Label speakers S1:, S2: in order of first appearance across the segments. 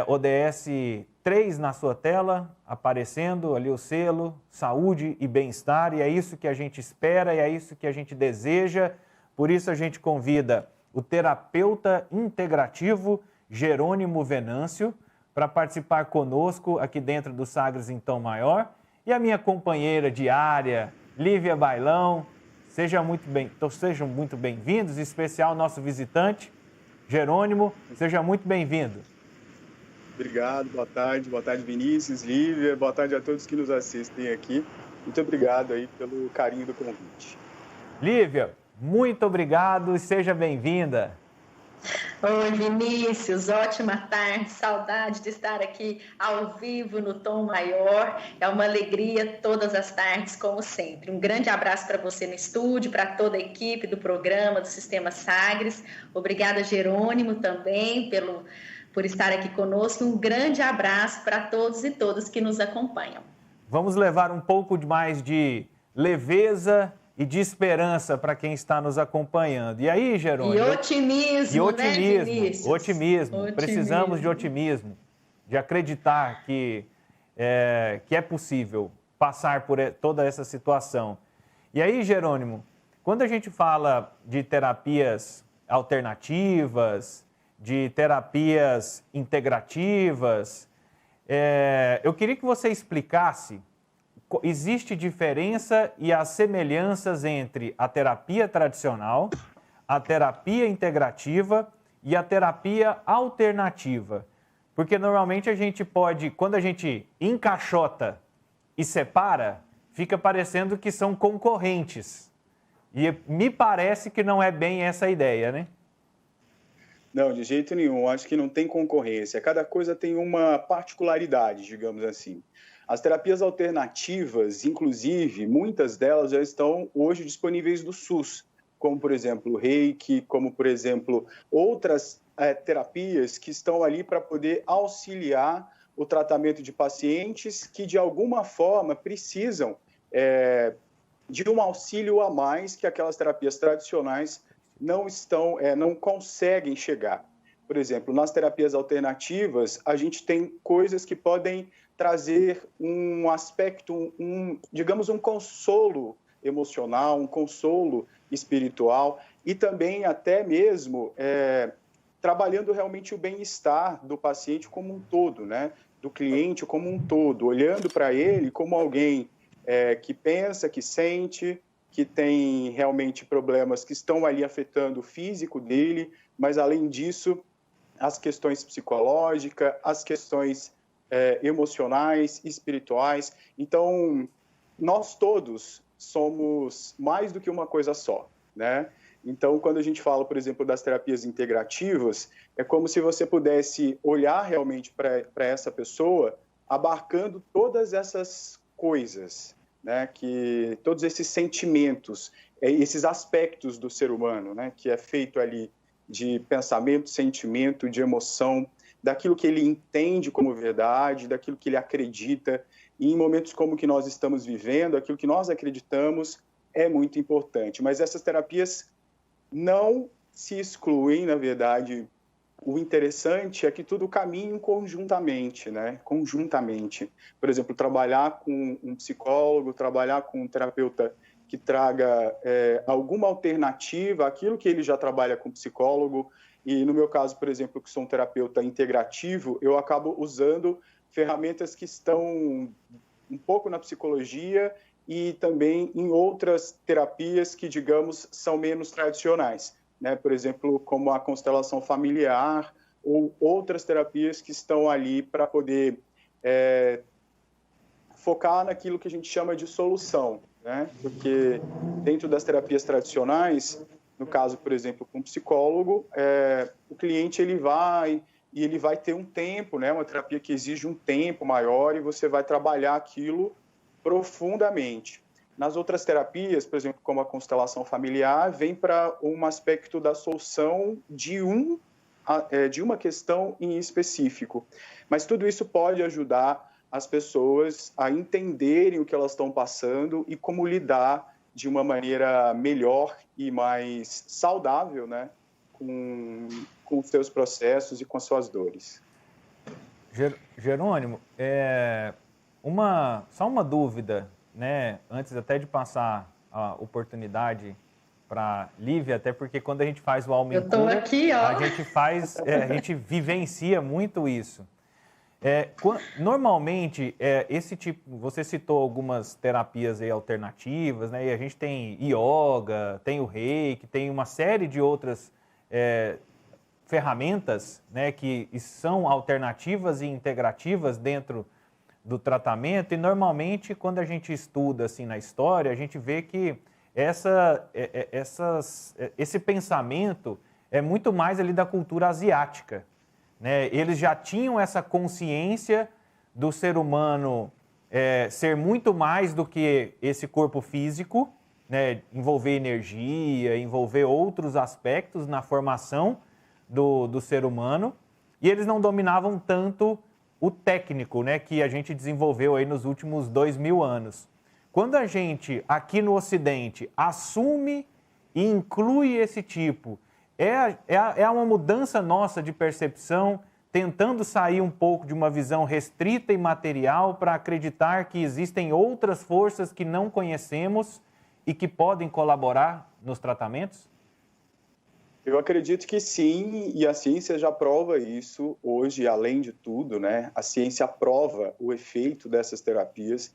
S1: ODS 3 na sua tela, aparecendo ali o selo, saúde e bem-estar, e é isso que a gente espera, e é isso que a gente deseja. Por isso a gente convida o terapeuta integrativo Jerônimo Venâncio para participar conosco aqui dentro do Sagres em Tom Maior, e a minha companheira diária, Lívia Bailão. Sejam muito bem-vindos, em especial nosso visitante, Jerônimo, seja muito bem-vindo.
S2: Obrigado, boa tarde Vinícius, Lívia, boa tarde a todos que nos assistem aqui. Muito obrigado aí pelo carinho do convite.
S1: Lívia, muito obrigado e seja bem-vinda.
S3: Oi, Vinícius, ótima tarde, saudade de estar aqui ao vivo no Tom Maior, é uma alegria todas as tardes, como sempre. Um grande abraço para você no estúdio, para toda a equipe do programa, do Sistema Sagres. Obrigada, Jerônimo, também, por estar aqui conosco. Um grande abraço para todos e todas que nos acompanham.
S1: Vamos levar um pouco mais de leveza e de esperança para quem está nos acompanhando. E aí, Jerônimo?
S3: E otimismo, né, Vinícius?
S1: Otimismo. Precisamos de otimismo, de acreditar que é possível passar por toda essa situação. E aí, Jerônimo, quando a gente fala de terapias alternativas, de terapias integrativas, eu queria que você explicasse. Existe diferença e as semelhanças entre a terapia tradicional, a terapia integrativa e a terapia alternativa. Porque normalmente a gente pode, quando a gente encaixota e separa, fica parecendo que são concorrentes. E me parece que não é bem essa a ideia, né?
S2: Não, de jeito nenhum. Acho que não tem concorrência. Cada coisa tem uma particularidade, digamos assim. As terapias alternativas, inclusive, muitas delas já estão hoje disponíveis do SUS, como, por exemplo, o Reiki, como, por exemplo, outras terapias que estão ali para poder auxiliar o tratamento de pacientes que, de alguma forma, precisam de um auxílio a mais que aquelas terapias tradicionais não conseguem chegar. Por exemplo, nas terapias alternativas, a gente tem coisas que podem trazer um aspecto, digamos, um consolo emocional, um consolo espiritual e também até mesmo trabalhando realmente o bem-estar do paciente como um todo, né? Do cliente como um todo, olhando para ele como alguém que pensa, que sente, que tem realmente problemas que estão ali afetando o físico dele, mas além disso, as questões psicológicas, as questões emocionais, espirituais. Então, nós todos somos mais do que uma coisa só, né? Então, quando a gente fala, por exemplo, das terapias integrativas, é como se você pudesse olhar realmente para essa pessoa, abarcando todas essas coisas, né? Que todos esses sentimentos, esses aspectos do ser humano, né? Que é feito ali de pensamento, sentimento, de emoção, daquilo que ele entende como verdade, daquilo que ele acredita. E em momentos como que nós estamos vivendo, aquilo que nós acreditamos é muito importante. Mas essas terapias não se excluem, na verdade. O interessante é que tudo caminhe conjuntamente, né? Conjuntamente. Por exemplo, trabalhar com um psicólogo, trabalhar com um terapeuta que traga alguma alternativa àquilo que ele já trabalha com psicólogo. E no meu caso, por exemplo, que sou um terapeuta integrativo, eu acabo usando ferramentas que estão um pouco na psicologia e também em outras terapias que, digamos, são menos tradicionais, né? Por exemplo, como a constelação familiar ou outras terapias que estão ali para poder focar naquilo que a gente chama de solução, né? Porque dentro das terapias tradicionais, no caso, por exemplo, com um psicólogo, o cliente ele vai ter um tempo, né? Uma terapia que exige um tempo maior e você vai trabalhar aquilo profundamente. Nas outras terapias, por exemplo, como a constelação familiar, vem para um aspecto da solução de uma questão em específico. Mas tudo isso pode ajudar as pessoas a entenderem o que elas estão passando e como lidar de uma maneira melhor e mais saudável, né, com os seus processos e com as suas dores.
S1: Jerônimo, só uma dúvida, né? Antes até de passar a oportunidade para Lívia, até porque quando a gente faz o Alma em Cura,
S3: eu tô aqui, ó.
S1: a gente vivencia muito isso. Normalmente, esse tipo, você citou algumas terapias aí alternativas, né? E a gente tem yoga, tem o reiki, tem uma série de outras ferramentas, né, que são alternativas e integrativas dentro do tratamento. E normalmente, quando a gente estuda assim na história, a gente vê que esse pensamento é muito mais ali da cultura asiática, né? Eles já tinham essa consciência do ser humano ser muito mais do que esse corpo físico, né? Envolver energia, envolver outros aspectos na formação do ser humano, e eles não dominavam tanto o técnico, né? Que a gente desenvolveu aí nos últimos 2000 anos. Quando a gente, aqui no Ocidente, assume e inclui esse tipo, é uma mudança nossa de percepção, tentando sair um pouco de uma visão restrita e material para acreditar que existem outras forças que não conhecemos e que podem colaborar nos tratamentos?
S2: Eu acredito que sim, e a ciência já prova isso hoje, além de tudo, né? A ciência prova o efeito dessas terapias,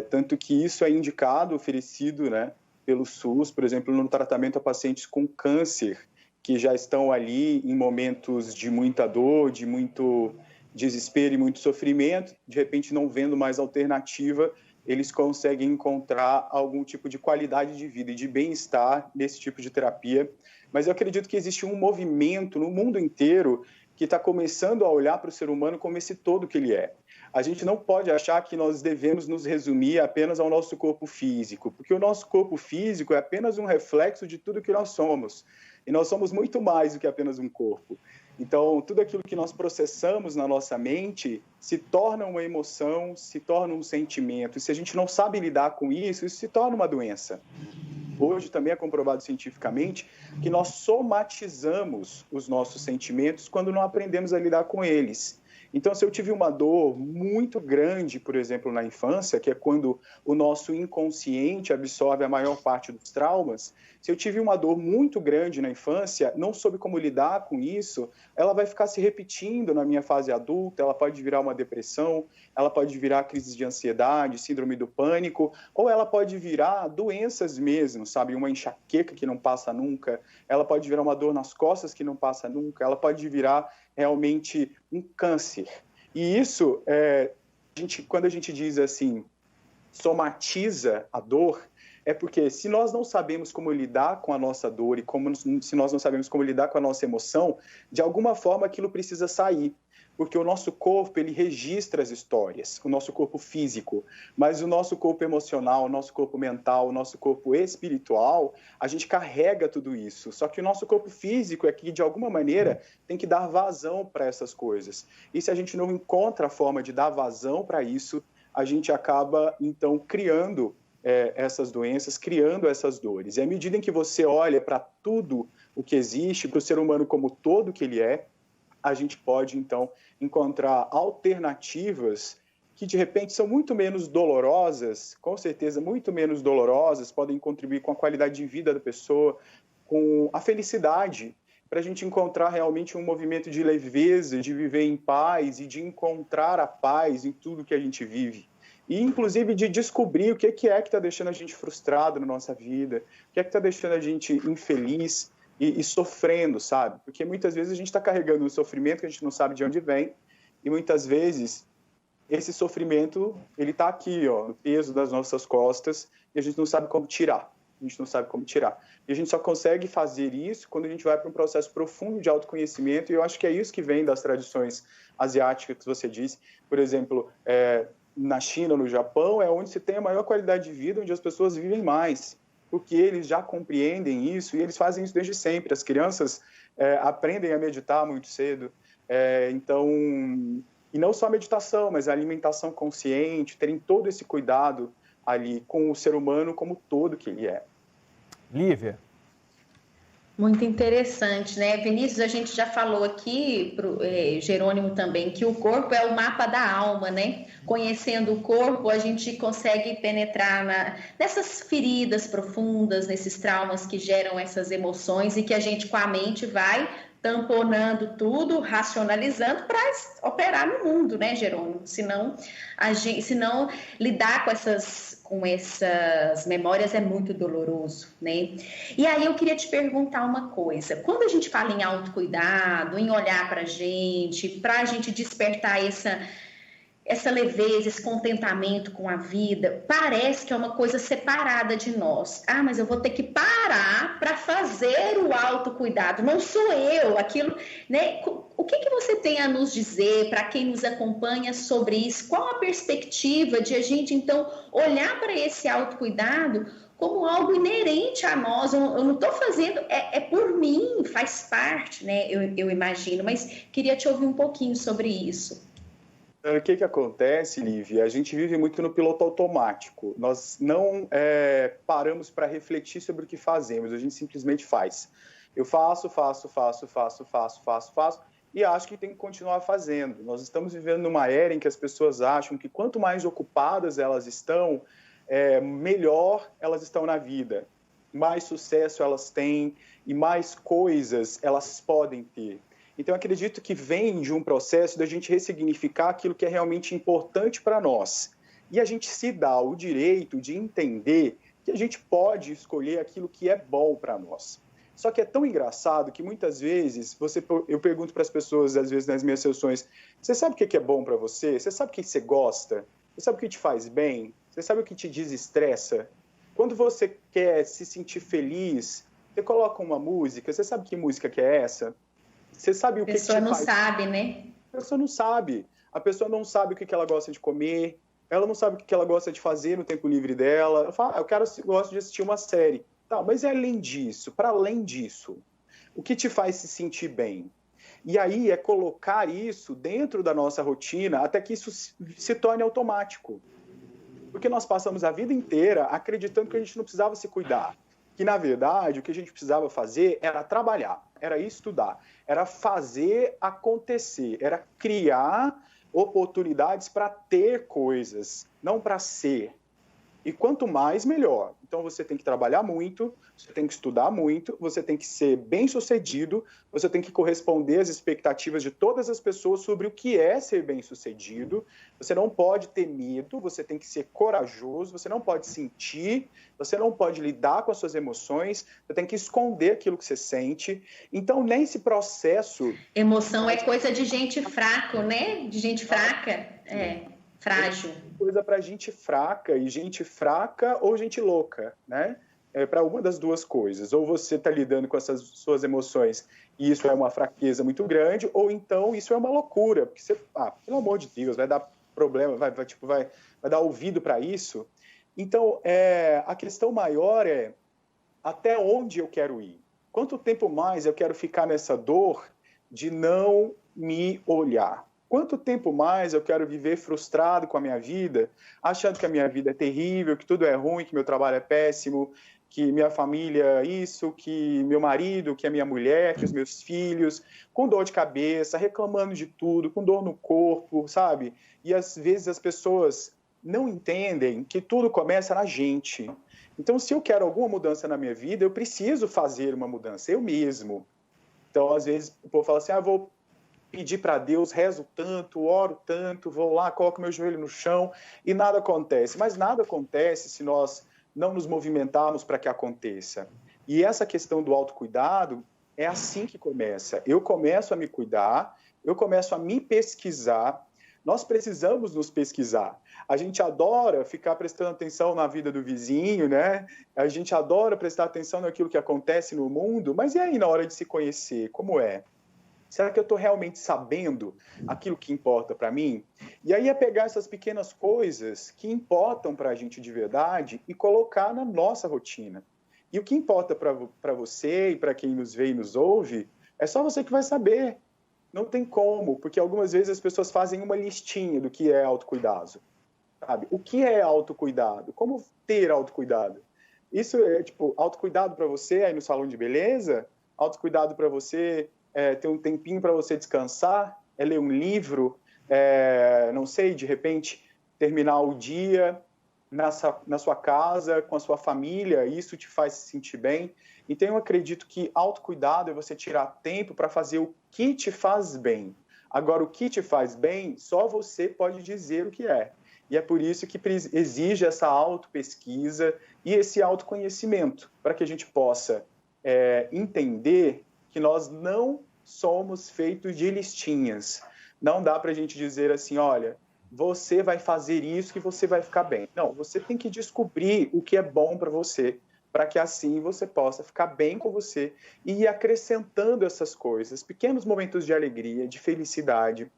S2: tanto que isso é indicado, oferecido, né, pelo SUS, por exemplo, no tratamento a pacientes com câncer, que já estão ali em momentos de muita dor, de muito desespero e muito sofrimento, de repente não vendo mais alternativa, eles conseguem encontrar algum tipo de qualidade de vida e de bem-estar nesse tipo de terapia. Mas eu acredito que existe um movimento no mundo inteiro que está começando a olhar para o ser humano como esse todo que ele é. A gente não pode achar que nós devemos nos resumir apenas ao nosso corpo físico, porque o nosso corpo físico é apenas um reflexo de tudo que nós somos. E nós somos muito mais do que apenas um corpo. Então, tudo aquilo que nós processamos na nossa mente se torna uma emoção, se torna um sentimento. E se a gente não sabe lidar com isso, isso se torna uma doença. Hoje também é comprovado cientificamente que nós somatizamos os nossos sentimentos quando não aprendemos a lidar com eles. Então, se eu tive uma dor muito grande, por exemplo, na infância, que é quando o nosso inconsciente absorve a maior parte dos traumas, se eu tive uma dor muito grande na infância, não soube como lidar com isso, ela vai ficar se repetindo na minha fase adulta, ela pode virar uma depressão, ela pode virar crises de ansiedade, síndrome do pânico, ou ela pode virar doenças mesmo, sabe? Uma enxaqueca que não passa nunca, ela pode virar uma dor nas costas que não passa nunca, ela pode virar realmente um câncer. E isso, quando a gente diz assim, somatiza a dor, é porque se nós não sabemos como lidar com a nossa dor e se nós não sabemos como lidar com a nossa emoção, de alguma forma aquilo precisa sair. Porque o nosso corpo, ele registra as histórias, o nosso corpo físico, mas o nosso corpo emocional, o nosso corpo mental, o nosso corpo espiritual, a gente carrega tudo isso. Só que o nosso corpo físico é que, de alguma maneira, tem que dar vazão para essas coisas. E se a gente não encontra a forma de dar vazão para isso, a gente acaba, então, criando essas doenças, criando essas dores. E à medida em que você olha para tudo o que existe, para o ser humano como todo que ele é, a gente pode, então, encontrar alternativas que, de repente, são muito menos dolorosas, com certeza muito menos dolorosas, podem contribuir com a qualidade de vida da pessoa, com a felicidade, para a gente encontrar realmente um movimento de leveza, de viver em paz e de encontrar a paz em tudo que a gente vive. E, inclusive, de descobrir o que é que está deixando a gente frustrado na nossa vida, o que é que está deixando a gente infeliz, e sofrendo, sabe? Porque muitas vezes a gente está carregando um sofrimento que a gente não sabe de onde vem, e muitas vezes esse sofrimento, ele está aqui, ó, no peso das nossas costas, e a gente não sabe como tirar. A gente não sabe como tirar. E a gente só consegue fazer isso quando a gente vai para um processo profundo de autoconhecimento, e eu acho que é isso que vem das tradições asiáticas que você disse. Por exemplo, na China, no Japão, é onde se tem a maior qualidade de vida, onde as pessoas vivem mais, porque eles já compreendem isso e eles fazem isso desde sempre. As crianças aprendem a meditar muito cedo, então, e não só a meditação, mas a alimentação consciente, terem todo esse cuidado ali com o ser humano como todo que ele é.
S1: Lívia?
S3: Muito interessante, né? Vinícius, a gente já falou aqui, Jerônimo também, que o corpo é o mapa da alma, né? Conhecendo o corpo, a gente consegue penetrar nessas feridas profundas, nesses traumas que geram essas emoções e que a gente, com a mente, vai tamponando tudo, racionalizando para operar no mundo, né, Jerônimo? Senão lidar com essas memórias é muito doloroso, né? E aí eu queria te perguntar uma coisa. Quando a gente fala em autocuidado, em olhar para a gente despertar essa leveza, esse contentamento com a vida, parece que é uma coisa separada de nós. Ah, mas eu vou ter que parar para fazer o autocuidado. Não sou eu, aquilo, né? O que você tem a nos dizer para quem nos acompanha sobre isso? Qual a perspectiva de a gente, então, olhar para esse autocuidado como algo inerente a nós? Eu não estou fazendo, é por mim, faz parte, né? Eu imagino, mas queria te ouvir um pouquinho sobre isso.
S2: O que acontece, Lívia? A gente vive muito no piloto automático. Nós não paramos para refletir sobre o que fazemos, a gente simplesmente faz. Eu faço e acho que tem que continuar fazendo. Nós estamos vivendo numa era em que as pessoas acham que quanto mais ocupadas elas estão, melhor elas estão na vida, mais sucesso elas têm e mais coisas elas podem ter. Então, acredito que vem de um processo da gente ressignificar aquilo que é realmente importante para nós. E a gente se dá o direito de entender que a gente pode escolher aquilo que é bom para nós. Só que é tão engraçado que muitas vezes eu pergunto para as pessoas, às vezes nas minhas sessões, você sabe o que é bom para você? Você sabe o que você gosta? Você sabe o que te faz bem? Você sabe o que te desestressa? Quando você quer se sentir feliz, você coloca uma música, você sabe que música que é essa? Você sabe o que te faz?
S3: A pessoa não sabe, né?
S2: A pessoa não sabe. A pessoa não sabe o que ela gosta de comer, ela não sabe o que ela gosta de fazer no tempo livre dela. Ela fala, eu gosto de assistir uma série. Tá, mas além disso, para além disso, o que te faz se sentir bem? E aí é colocar isso dentro da nossa rotina até que isso se torne automático. Porque nós passamos a vida inteira acreditando que a gente não precisava se cuidar. Que, na verdade, o que a gente precisava fazer era trabalhar, era estudar, era fazer acontecer, era criar oportunidades para ter coisas, não para ser. E quanto mais, melhor. Então, você tem que trabalhar muito, você tem que estudar muito, você tem que ser bem-sucedido, você tem que corresponder às expectativas de todas as pessoas sobre o que é ser bem-sucedido. Você não pode ter medo, você tem que ser corajoso, você não pode sentir, você não pode lidar com as suas emoções, você tem que esconder aquilo que você sente. Então, nesse processo...
S3: Emoção é coisa de gente fraco, né? De gente fraca, frágil.
S2: Coisa para gente fraca, e gente fraca ou gente louca, né? Para uma das duas coisas. Ou você está lidando com essas suas emoções e isso é uma fraqueza muito grande, ou então isso é uma loucura, porque você, pelo amor de Deus, vai dar problema, vai dar ouvido para isso. Então, a questão maior é até onde eu quero ir? Quanto tempo mais eu quero ficar nessa dor de não me olhar? Quanto tempo mais eu quero viver frustrado com a minha vida, achando que a minha vida é terrível, que tudo é ruim, que meu trabalho é péssimo, que minha família é isso, que meu marido, que a minha mulher, que os meus filhos, com dor de cabeça, reclamando de tudo, com dor no corpo, sabe? E às vezes as pessoas não entendem que tudo começa na gente. Então, se eu quero alguma mudança na minha vida, eu preciso fazer uma mudança, eu mesmo. Então, às vezes, o povo fala assim, vou pedir para Deus, rezo tanto, oro tanto, vou lá, coloco meu joelho no chão e nada acontece. Mas nada acontece se nós não nos movimentarmos para que aconteça. E essa questão do autocuidado é assim que começa. Eu começo a me cuidar, eu começo a me pesquisar. Nós precisamos nos pesquisar. A gente adora ficar prestando atenção na vida do vizinho, né? A gente adora prestar atenção naquilo que acontece no mundo, mas e aí na hora de se conhecer, como é? Será que eu estou realmente sabendo aquilo que importa para mim? E aí é pegar essas pequenas coisas que importam para a gente de verdade e colocar na nossa rotina. E o que importa para você e para quem nos vê e nos ouve, é só você que vai saber. Não tem como, porque algumas vezes as pessoas fazem uma listinha do que é autocuidado. Sabe? O que é autocuidado? Como ter autocuidado? Isso é, autocuidado para você aí no salão de beleza? autocuidado para você ter um tempinho para você descansar, é ler um livro, não sei, de repente terminar o dia na sua casa, com a sua família, isso te faz se sentir bem. Então eu acredito que autocuidado é você tirar tempo para fazer o que te faz bem. Agora, o que te faz bem, só você pode dizer o que é. E é por isso que exige essa autopesquisa e esse autoconhecimento, para que a gente possa entender que nós não somos feitos de listinhas. Não dá para a gente dizer assim, olha, você vai fazer isso que você vai ficar bem. Não, você tem que descobrir o que é bom para você, para que assim você possa ficar bem com você e ir acrescentando essas coisas, pequenos momentos de alegria, de felicidade,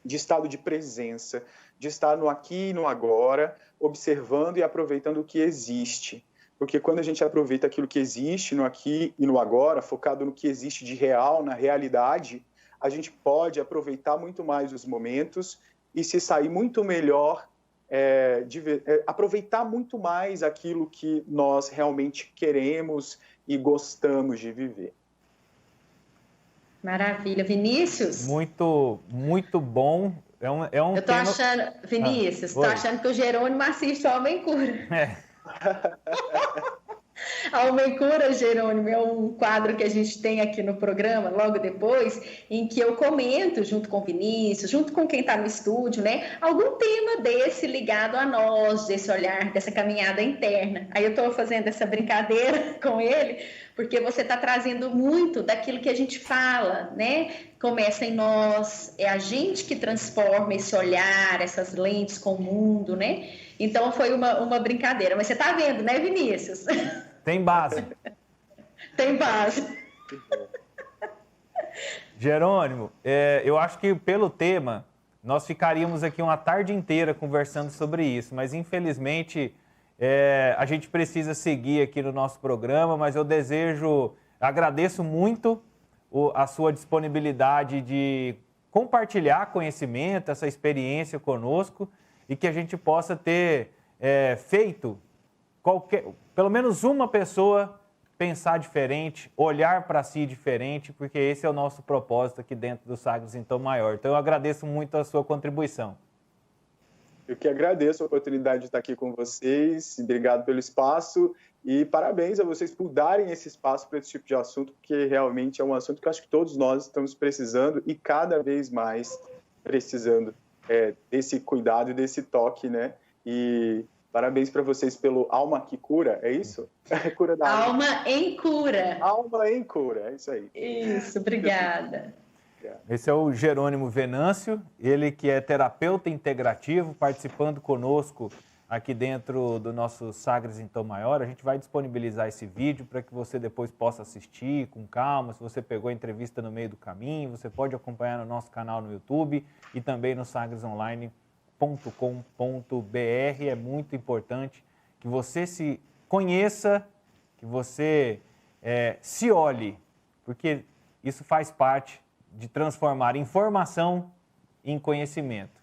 S2: de estado de presença, de estar no aqui e no agora, observando e aproveitando o que existe. Porque quando a gente aproveita aquilo que existe no aqui e no agora, focado no que existe de real, na realidade, a gente pode aproveitar muito mais os momentos e se sair muito melhor, aproveitar muito mais aquilo que nós realmente queremos e gostamos de viver.
S3: Maravilha. Vinícius?
S1: Muito, muito bom.
S3: Eu tô achando, Vinícius, tô achando que o Jerônimo assiste o Homem Cura. A Homem Cura, Jerônimo, é um quadro que a gente tem aqui no programa, logo depois, em que eu comento, junto com o Vinícius, junto com quem está no estúdio, né, algum tema desse ligado a nós, desse olhar, dessa caminhada interna. Aí eu estou fazendo essa brincadeira com ele, porque você está trazendo muito daquilo que a gente fala, né? Começa em nós, é a gente que transforma esse olhar, essas lentes com o mundo, né? Então foi uma brincadeira. Mas você está vendo, né, Vinícius?
S1: Tem base.
S3: Tem base.
S1: Jerônimo, eu acho que pelo tema, nós ficaríamos aqui uma tarde inteira conversando sobre isso, mas infelizmente a gente precisa seguir aqui no nosso programa, mas eu agradeço muito a sua disponibilidade de compartilhar conhecimento, essa experiência conosco e que a gente possa ter feito pelo menos uma pessoa pensar diferente, olhar para si diferente, porque esse é o nosso propósito aqui dentro do Sagres em Tom Maior. Então eu agradeço muito a sua contribuição.
S2: Eu que agradeço a oportunidade de estar aqui com vocês, obrigado pelo espaço e parabéns a vocês por darem esse espaço para esse tipo de assunto, porque realmente é um assunto que eu acho que todos nós estamos precisando e cada vez mais precisando desse cuidado e desse toque, né? E parabéns para vocês pelo Alma que Cura, é isso? Cura da
S3: alma em cura.
S2: Alma em cura, é isso aí.
S3: Isso, obrigada.
S1: Esse é o Jerônimo Venâncio, ele que é terapeuta integrativo, participando conosco aqui dentro do nosso Sagres em Tom Maior. A gente vai disponibilizar esse vídeo para que você depois possa assistir com calma. Se você pegou a entrevista no meio do caminho, você pode acompanhar no nosso canal no YouTube e também no sagresonline.com.br. É muito importante que você se conheça, que você se olhe, porque isso faz parte de transformar informação em conhecimento.